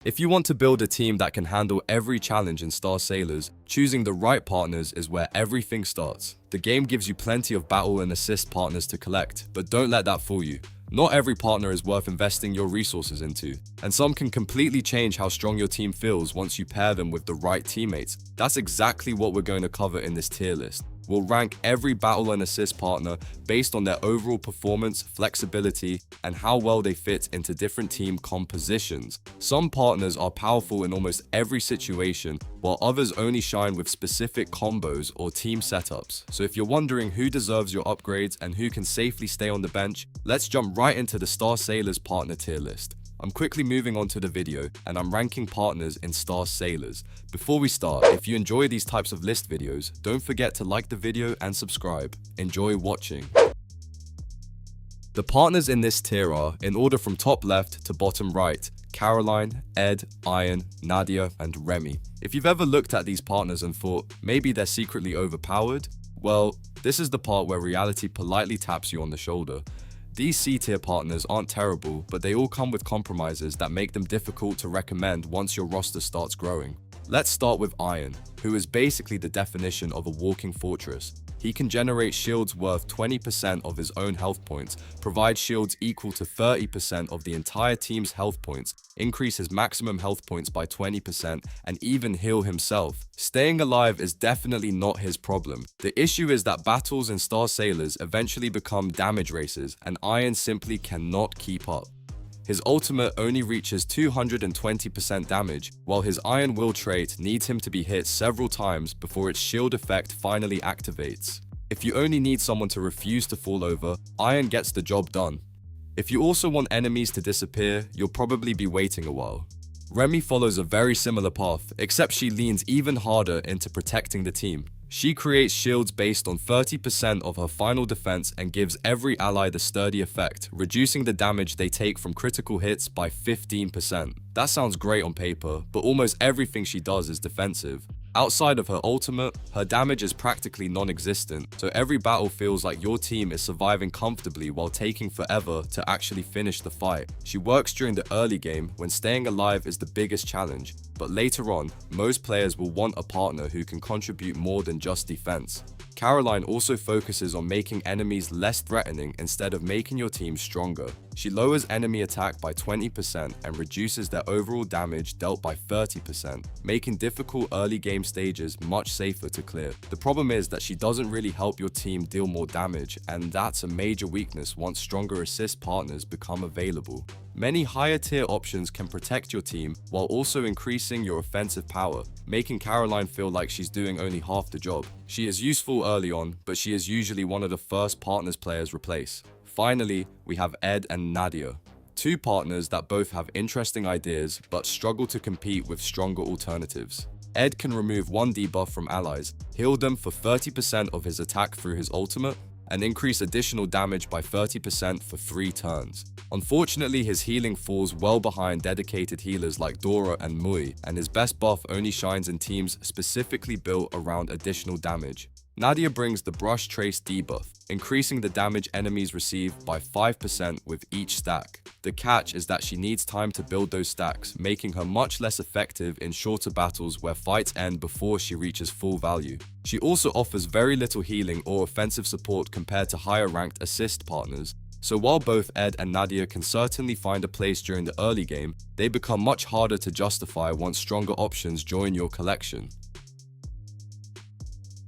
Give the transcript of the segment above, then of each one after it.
If you want to build a team that can handle every challenge in Star Sailors, choosing the right partners is where everything starts. The game gives you plenty of battle and assist partners to collect, but don't let that fool you. Not every partner is worth investing your resources into, and some can completely change how strong your team feels once you pair them with the right teammates. That's exactly what we're going to cover in this tier list. We'll rank every battle and assist partner based on their overall performance, flexibility, and how well they fit into different team compositions. Some partners are powerful in almost every situation, while others only shine with specific combos or team setups. So if you're wondering who deserves your upgrades and who can safely stay on the bench, let's jump right into the Star Sailors partner tier list. I'm quickly moving on to the video, and I'm ranking partners in Star Sailors. Before we start, if you enjoy these types of list videos, don't forget to like the video and subscribe. Enjoy watching. The partners in this tier are, in order from top left to bottom right, Caroline, Ed, Iron, Nadia, and Remy. If you've ever looked at these partners and thought, maybe they're secretly overpowered, well, this is the part where reality politely taps you on the shoulder. These C-tier partners aren't terrible, but they all come with compromises that make them difficult to recommend once your roster starts growing. Let's start with Iron, who is basically the definition of a walking fortress. He can generate shields worth 20% of his own health points, provide shields equal to 30% of the entire team's health points, increase his maximum health points by 20%, and even heal himself. Staying alive is definitely not his problem. The issue is that battles in Star Sailors eventually become damage races, and Iron simply cannot keep up. His ultimate only reaches 220% damage, while his Iron Will trait needs him to be hit several times before its shield effect finally activates. If you only need someone to refuse to fall over, Iron gets the job done. If you also want enemies to disappear, you'll probably be waiting a while. Remy follows a very similar path, except she leans even harder into protecting the team. She creates shields based on 30% of her final defense and gives every ally the sturdy effect, reducing the damage they take from critical hits by 15%. That sounds great on paper, but almost everything she does is defensive. Outside of her ultimate, her damage is practically non-existent, so every battle feels like your team is surviving comfortably while taking forever to actually finish the fight. She works during the early game when staying alive is the biggest challenge, but later on, most players will want a partner who can contribute more than just defense. Caroline also focuses on making enemies less threatening instead of making your team stronger. She lowers enemy attack by 20% and reduces their overall damage dealt by 30%, making difficult early game stages much safer to clear. The problem is that she doesn't really help your team deal more damage, and that's a major weakness once stronger assist partners become available. Many higher tier options can protect your team while also increasing your offensive power, making Caroline feel like she's doing only half the job. She is useful early on, but she is usually one of the first partners players replace. Finally, we have Ed and Nadia, two partners that both have interesting ideas but struggle to compete with stronger alternatives. Ed can remove one debuff from allies, heal them for 30% of his attack through his ultimate, and increase additional damage by 30% for 3 turns. Unfortunately, his healing falls well behind dedicated healers like Dora and Mui, and his best buff only shines in teams specifically built around additional damage. Nadia brings the Brush Trace debuff, increasing the damage enemies receive by 5% with each stack. The catch is that she needs time to build those stacks, making her much less effective in shorter battles where fights end before she reaches full value. She also offers very little healing or offensive support compared to higher ranked assist partners. So while both Ed and Nadia can certainly find a place during the early game, they become much harder to justify once stronger options join your collection.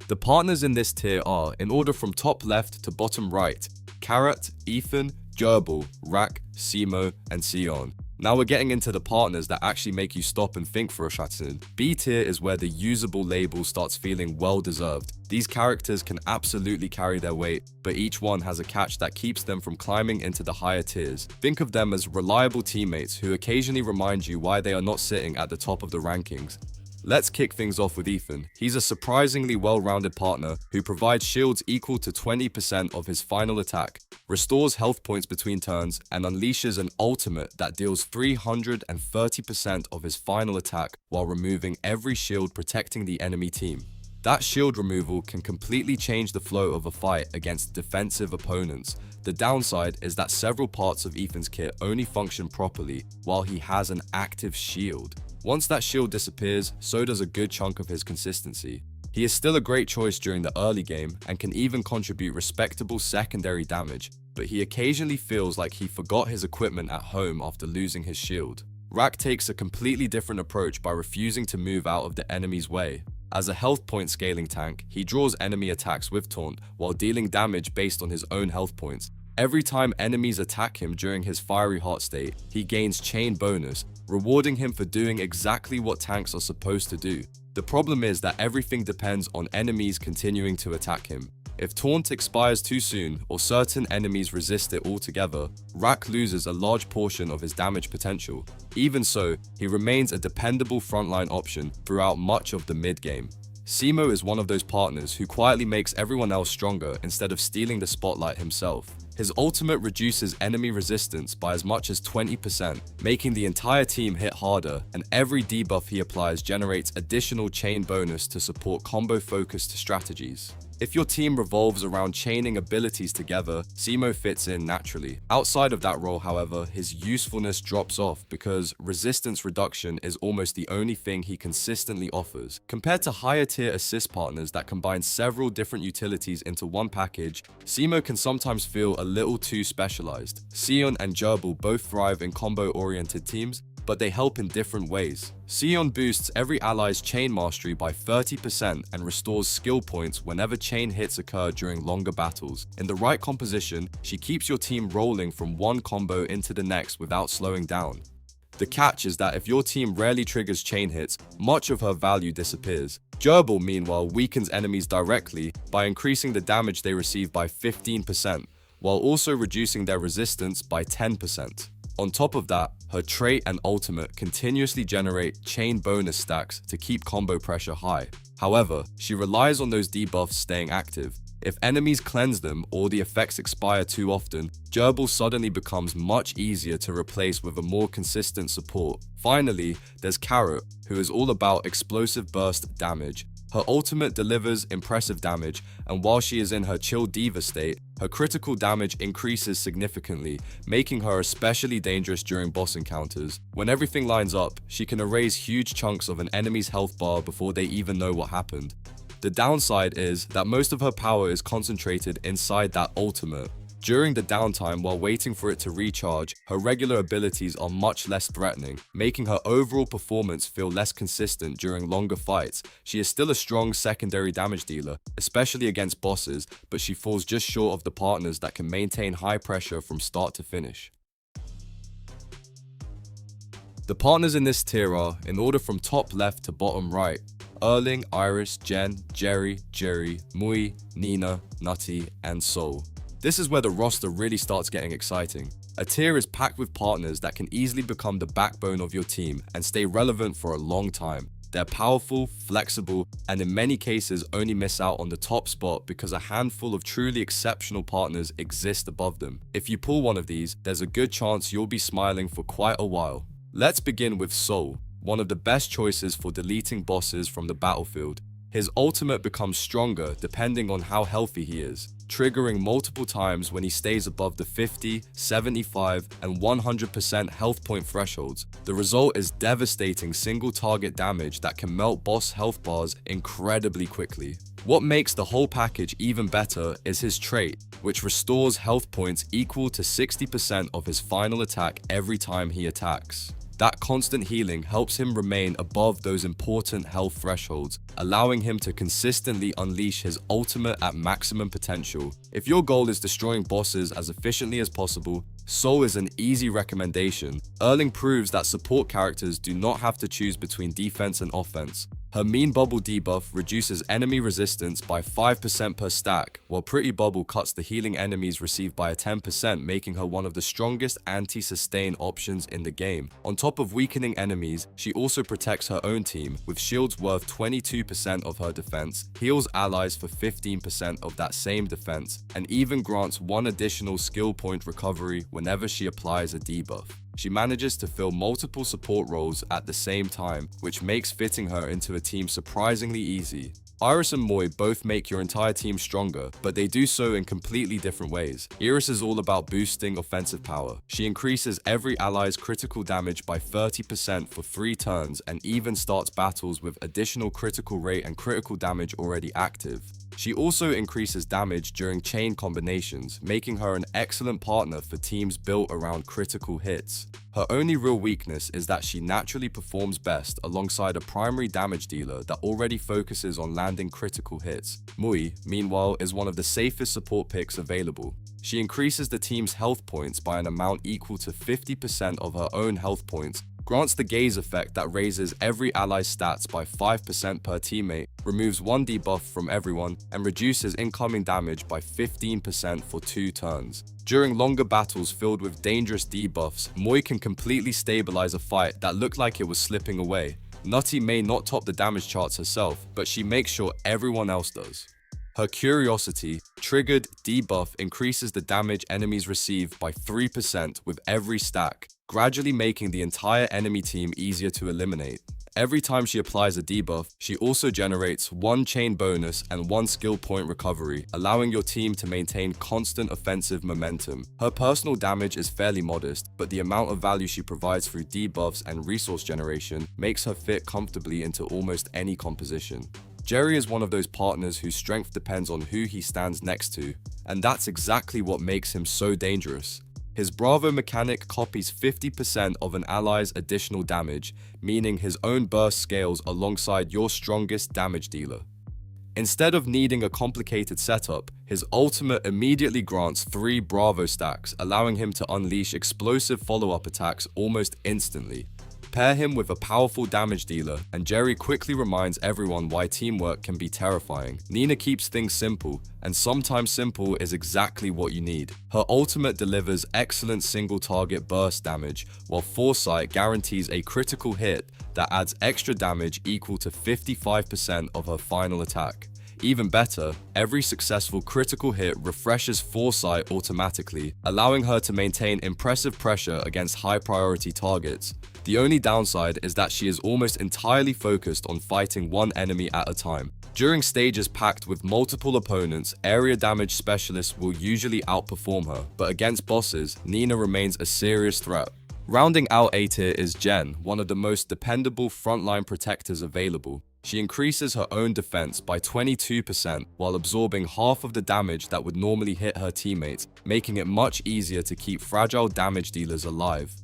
The partners in this tier are, in order from top left to bottom right, Carrot, Ethan, Gerbil, Rak, Simo, and Sion. Now we're getting into the partners that actually make you stop and think for a second. B tier is where the usable label starts feeling well deserved. These characters can absolutely carry their weight, but each one has a catch that keeps them from climbing into the higher tiers. Think of them as reliable teammates who occasionally remind you why they are not sitting at the top of the rankings. Let's kick things off with Ethan. He's a surprisingly well-rounded partner who provides shields equal to 20% of his final attack, restores health points between turns, and unleashes an ultimate that deals 330% of his final attack while removing every shield protecting the enemy team. That shield removal can completely change the flow of a fight against defensive opponents. The downside is that several parts of Ethan's kit only function properly while he has an active shield. Once that shield disappears, so does a good chunk of his consistency. He is still a great choice during the early game and can even contribute respectable secondary damage, but he occasionally feels like he forgot his equipment at home after losing his shield. Rack takes a completely different approach by refusing to move out of the enemy's way. As a health point scaling tank, he draws enemy attacks with taunt while dealing damage based on his own health points. Every time enemies attack him during his fiery hot state, he gains chain bonus, rewarding him for doing exactly what tanks are supposed to do. The problem is that everything depends on enemies continuing to attack him. If taunt expires too soon or certain enemies resist it altogether, Rack loses a large portion of his damage potential. Even so, he remains a dependable frontline option throughout much of the mid-game. Simo is one of those partners who quietly makes everyone else stronger instead of stealing the spotlight himself. His ultimate reduces enemy resistance by as much as 20%, making the entire team hit harder, and every debuff he applies generates additional chain bonus to support combo-focused strategies. If your team revolves around chaining abilities together, Simo fits in naturally. Outside of that role, however, his usefulness drops off because resistance reduction is almost the only thing he consistently offers. Compared to higher tier assist partners that combine several different utilities into one package, Simo can sometimes feel a little too specialized. Sion and Gerbil both thrive in combo-oriented teams, but they help in different ways. Sion boosts every ally's chain mastery by 30% and restores skill points whenever chain hits occur during longer battles. In the right composition, she keeps your team rolling from one combo into the next without slowing down. The catch is that if your team rarely triggers chain hits, much of her value disappears. Gerbil, meanwhile, weakens enemies directly by increasing the damage they receive by 15%, while also reducing their resistance by 10%. On top of that, her trait and ultimate continuously generate chain bonus stacks to keep combo pressure high. However, she relies on those debuffs staying active. If enemies cleanse them or the effects expire too often, Gerbil suddenly becomes much easier to replace with a more consistent support. Finally, there's Carrot, who is all about explosive burst damage. Her ultimate delivers impressive damage, and while she is in her chill diva state, her critical damage increases significantly, making her especially dangerous during boss encounters. When everything lines up, she can erase huge chunks of an enemy's health bar before they even know what happened. The downside is that most of her power is concentrated inside that ultimate. During the downtime while waiting for it to recharge, her regular abilities are much less threatening, making her overall performance feel less consistent during longer fights. She is still a strong secondary damage dealer, especially against bosses, but she falls just short of the partners that can maintain high pressure from start to finish. The partners in this tier are, in order from top left to bottom right, Erling, Iris, Jen, Jerry, Mui, Nina, Nutty, and Soul. This is where the roster really starts getting exciting. A tier is packed with partners that can easily become the backbone of your team and stay relevant for a long time. They're powerful, flexible, and in many cases only miss out on the top spot because a handful of truly exceptional partners exist above them. If you pull one of these, there's a good chance you'll be smiling for quite a while. Let's begin with Soul, one of the best choices for deleting bosses from the battlefield. His ultimate becomes stronger depending on how healthy he is, triggering multiple times when he stays above the 50, 75, and 100% health point thresholds. The result is devastating single target damage that can melt boss health bars incredibly quickly. What makes the whole package even better is his trait, which restores health points equal to 60% of his final attack every time he attacks. That constant healing helps him remain above those important health thresholds, allowing him to consistently unleash his ultimate at maximum potential. If your goal is destroying bosses as efficiently as possible, Soul is an easy recommendation. Erling proves that support characters do not have to choose between defense and offense. Her Mean Bubble debuff reduces enemy resistance by 5% per stack, while Pretty Bubble cuts the healing enemies receive by 10%, making her one of the strongest anti-sustain options in the game. On top of weakening enemies, she also protects her own team, with shields worth 22% of her defense, heals allies for 15% of that same defense, and even grants one additional skill point recovery whenever she applies a debuff. She manages to fill multiple support roles at the same time, which makes fitting her into a team surprisingly easy. Iris and Moi both make your entire team stronger, but they do so in completely different ways. Iris is all about boosting offensive power. She increases every ally's critical damage by 30% for 3 turns and even starts battles with additional critical rate and critical damage already active. She also increases damage during chain combinations, making her an excellent partner for teams built around critical hits. Her only real weakness is that she naturally performs best alongside a primary damage dealer that already focuses on landing critical hits. Moi, meanwhile, is one of the safest support picks available. She increases the team's health points by an amount equal to 50% of her own health points, grants the gaze effect that raises every ally's stats by 5% per teammate, removes 1 debuff from everyone, and reduces incoming damage by 15% for 2 turns. During longer battles filled with dangerous debuffs, Moi can completely stabilize a fight that looked like it was slipping away. Nutty may not top the damage charts herself, but she makes sure everyone else does. Her Curiosity triggered debuff increases the damage enemies receive by 3% with every stack, gradually making the entire enemy team easier to eliminate. Every time she applies a debuff, she also generates 1 chain bonus and 1 skill point recovery, allowing your team to maintain constant offensive momentum. Her personal damage is fairly modest, but the amount of value she provides through debuffs and resource generation makes her fit comfortably into almost any composition. Jerry is one of those partners whose strength depends on who he stands next to, and that's exactly what makes him so dangerous. His Bravo mechanic copies 50% of an ally's additional damage, meaning his own burst scales alongside your strongest damage dealer. Instead of needing a complicated setup, his ultimate immediately grants 3 Bravo stacks, allowing him to unleash explosive follow-up attacks almost instantly. Pair him with a powerful damage dealer, and Jerry quickly reminds everyone why teamwork can be terrifying. Nina keeps things simple, and sometimes simple is exactly what you need. Her ultimate delivers excellent single-target burst damage, while Foresight guarantees a critical hit that adds extra damage equal to 55% of her final attack. Even better, every successful critical hit refreshes Foresight automatically, allowing her to maintain impressive pressure against high-priority targets. The only downside is that she is almost entirely focused on fighting one enemy at a time. During stages packed with multiple opponents, area damage specialists will usually outperform her, but against bosses, Nina remains a serious threat. Rounding out A tier is Jen, one of the most dependable frontline protectors available. She increases her own defense by 22% while absorbing half of the damage that would normally hit her teammates, making it much easier to keep fragile damage dealers alive.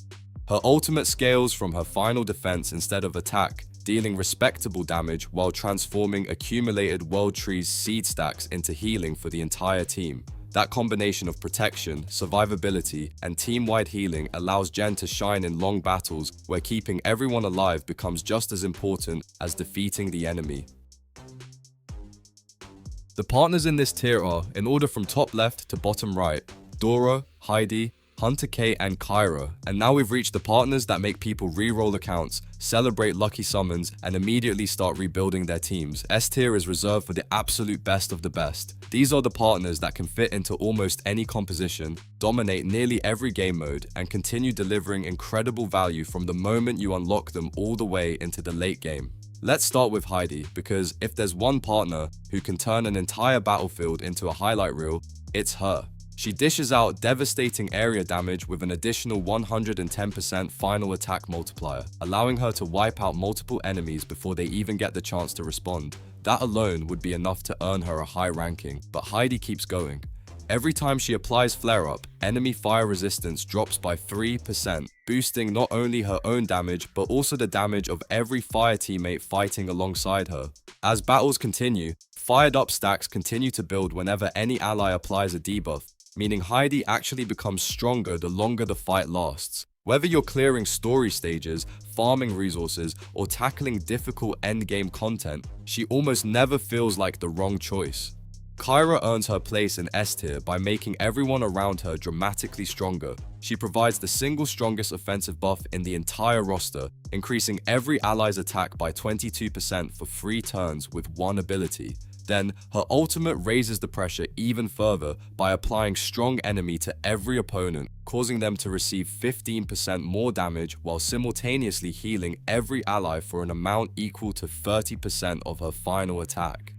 Her ultimate scales from her final defense instead of attack, dealing respectable damage while transforming accumulated World Tree's seed stacks into healing for the entire team. That combination of protection, survivability, and team-wide healing allows Jen to shine in long battles where keeping everyone alive becomes just as important as defeating the enemy. The partners in this tier are, in order from top left to bottom right, Dora, Heidi, Hunter K, and Kyra, and now we've reached the partners that make people re-roll accounts, celebrate lucky summons, and immediately start rebuilding their teams. S tier is reserved for the absolute best of the best. These are the partners that can fit into almost any composition, dominate nearly every game mode, and continue delivering incredible value from the moment you unlock them all the way into the late game. Let's start with Heidi, because if there's one partner who can turn an entire battlefield into a highlight reel, it's her. She dishes out devastating area damage with an additional 110% final attack multiplier, allowing her to wipe out multiple enemies before they even get the chance to respond. That alone would be enough to earn her a high ranking, but Heidi keeps going. Every time she applies Flare Up, enemy fire resistance drops by 3%, boosting not only her own damage, but also the damage of every fire teammate fighting alongside her. As battles continue, fired up stacks continue to build whenever any ally applies a debuff, meaning Heidi actually becomes stronger the longer the fight lasts. Whether you're clearing story stages, farming resources, or tackling difficult endgame content, she almost never feels like the wrong choice. Kyra earns her place in S tier by making everyone around her dramatically stronger. She provides the single strongest offensive buff in the entire roster, increasing every ally's attack by 22% for 3 turns with one ability. Then, her ultimate raises the pressure even further by applying strong enemy to every opponent, causing them to receive 15% more damage while simultaneously healing every ally for an amount equal to 30% of her final attack.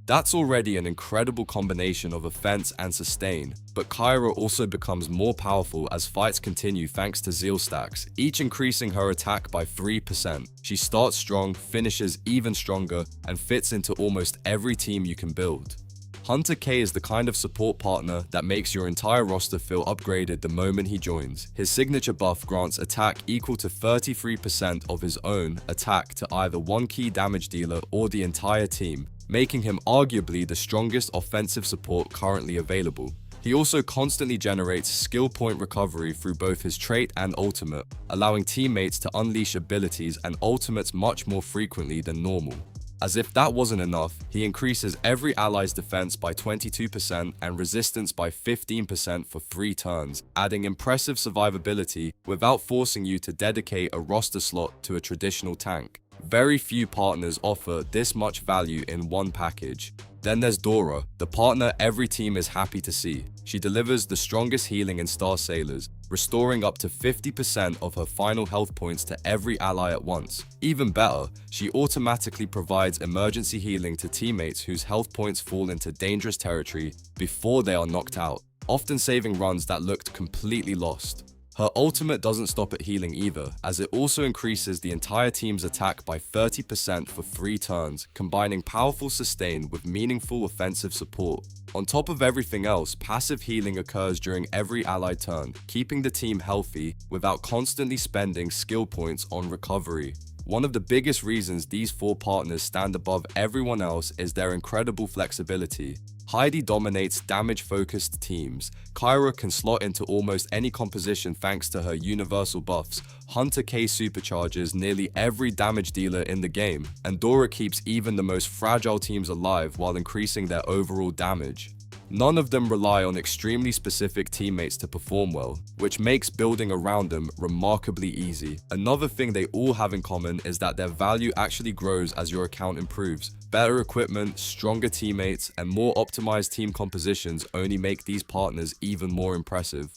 That's already an incredible combination of offense and sustain, but Kyra also becomes more powerful as fights continue thanks to zeal stacks, each increasing her attack by 3%. She starts strong, finishes even stronger, and fits into almost every team you can build. Hunter K is the kind of support partner that makes your entire roster feel upgraded the moment he joins. His signature buff grants attack equal to 33% of his own attack to either one key damage dealer or the entire team, making him arguably the strongest offensive support currently available. He also constantly generates skill point recovery through both his trait and ultimate, allowing teammates to unleash abilities and ultimates much more frequently than normal. As if that wasn't enough, he increases every ally's defense by 22% and resistance by 15% for 3 turns, adding impressive survivability without forcing you to dedicate a roster slot to a traditional tank. Very few partners offer this much value in one package. Then there's Dora, the partner every team is happy to see. She delivers the strongest healing in Star Sailors, restoring up to 50% of her final health points to every ally at once. Even better, she automatically provides emergency healing to teammates whose health points fall into dangerous territory before they are knocked out, often saving runs that looked completely lost. Her ultimate doesn't stop at healing either, as it also increases the entire team's attack by 30% for 3 turns, combining powerful sustain with meaningful offensive support. On top of everything else, passive healing occurs during every allied turn, keeping the team healthy without constantly spending skill points on recovery. One of the biggest reasons these 4 partners stand above everyone else is their incredible flexibility. Heidi dominates damage-focused teams. Kyra can slot into almost any composition thanks to her universal buffs. Hunter K supercharges nearly every damage dealer in the game, and Dora keeps even the most fragile teams alive while increasing their overall damage. None of them rely on extremely specific teammates to perform well, which makes building around them remarkably easy. Another thing they all have in common is that their value actually grows as your account improves. Better equipment, stronger teammates, and more optimized team compositions only make these partners even more impressive.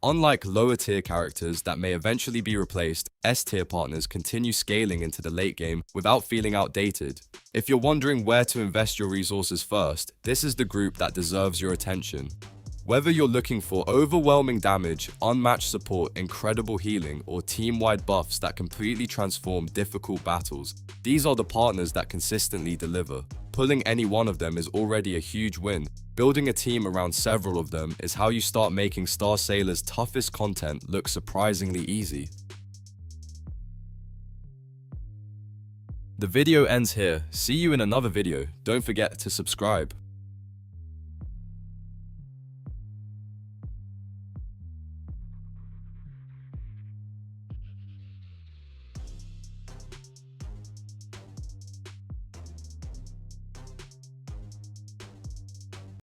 Unlike lower tier characters that may eventually be replaced, S-tier partners continue scaling into the late game without feeling outdated. If you're wondering where to invest your resources first, this is the group that deserves your attention. Whether you're looking for overwhelming damage, unmatched support, incredible healing, or team-wide buffs that completely transform difficult battles, these are the partners that consistently deliver. Pulling any one of them is already a huge win. Building a team around several of them is how you start making Star Sailor's toughest content look surprisingly easy. The video ends here. See you in another video. Don't forget to subscribe.